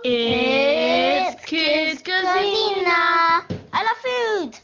It's Kids KUSINA. I love food.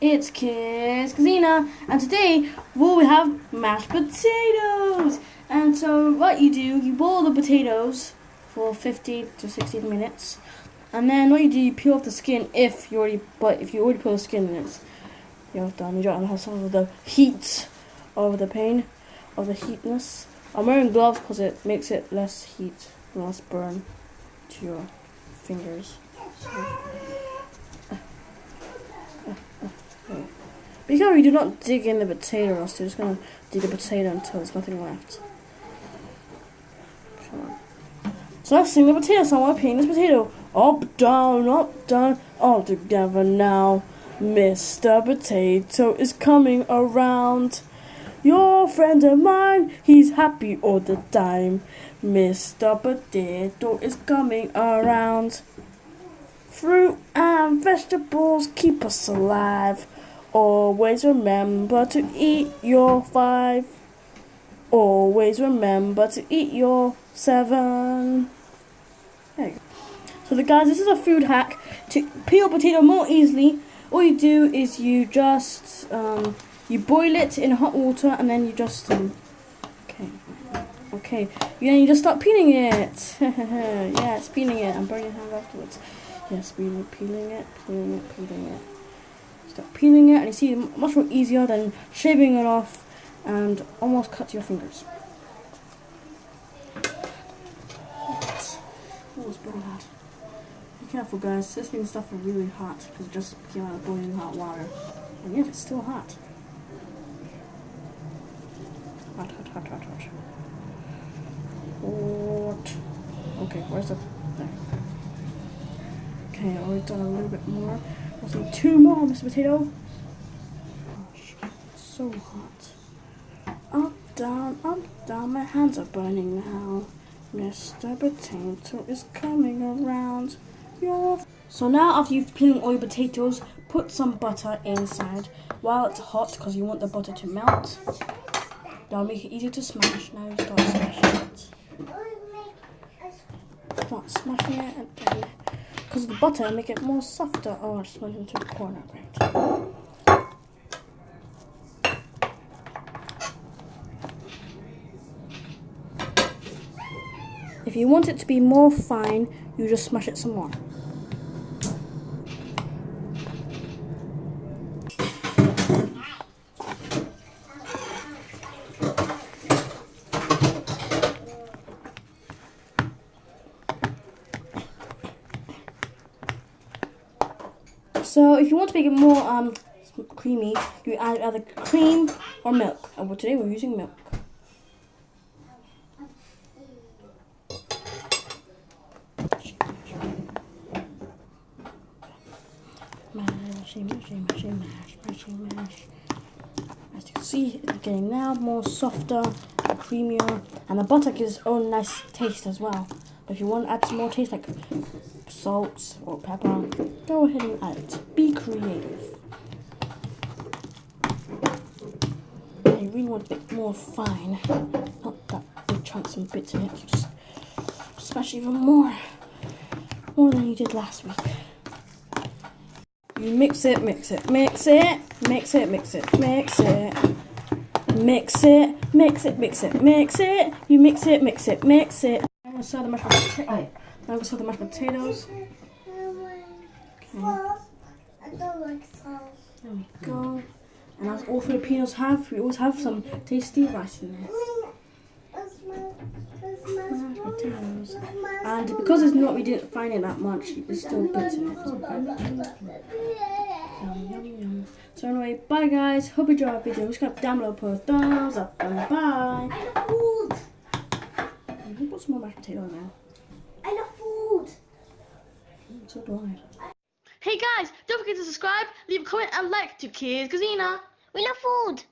It's Kids KUSINA, and today we'll have mashed potatoes. And so what you do, you boil the potatoes for 50 to 60 minutes, and then what you do, you peel off the skin if you already peel the skin, then it's done. You don't have some of the heat of the pain of the heatness. I'm wearing gloves because it makes it less heat and less burn to your fingers. So, be careful you do not dig in the potato, or else you're just going to dig the potato until there's nothing left. Come on. So let's sing the potato song while peeling this potato. Up, down, all together now. Mr. Potato is coming around. Your friend of mine, he's happy all the time. Mr. Potato is coming around. Fruit and vegetables keep us alive. Always remember to eat your 5. Always remember to eat your 7. There you go. So guys, this is a food hack to peel potato more easily. All you do is you just you boil it in hot water, and then you just then you just start peeling it. Yes, peeling it and burn your hand afterwards. Yes, peeling it. Start peeling it, and you see, much more easier than shaving it off and almost cut your fingers. Hot. Oh, it's pretty hot. Be careful, guys. This means stuff are really hot because it just came out of boiling hot water, and yet it's still hot. Hot. Okay, where's the? There. Okay, I've done a little bit more. I'll do 2 more, Mr. Potato. Gosh, it's so hot. Up, down, my hands are burning now. Mr. Potato is coming around. So now, after you've peeled all your potatoes, put some butter inside while it's hot, because you want the butter to melt. That'll make it easier to smash. Now you start smashing it. Start smashing it, and then, because the butter will make it more softer. Oh, I just went into the corner, right. If you want it to be more fine, you just smash it some more. So if you want to make it more creamy, you add either cream or milk. And today we're using milk. Mash. As you can see, it's getting now more softer and creamier, and the butter gives its own nice taste as well. But if you want to add some more taste, like salt or pepper, go ahead and add it. Be creative. I really want a bit more fine, not that big chunks and bits in it. You just smash even more than you did last week. You mix it. You mix it. I'm gonna serve the mashed potatoes. Okay. I don't like sauce. There we go. And as all Filipinos have, we always have some tasty rice in there. Mashed potatoes. And because it's not, we didn't find it that much, there's still bits in it. Yum. So anyway, bye guys. Hope you enjoyed our video. Subscribe down below, put a thumbs up, and bye. I love food. Who put some more mashed potato in there? I love food. So do I. Hey guys, don't forget to subscribe, leave a comment and like to Kids KUSINA. We love food.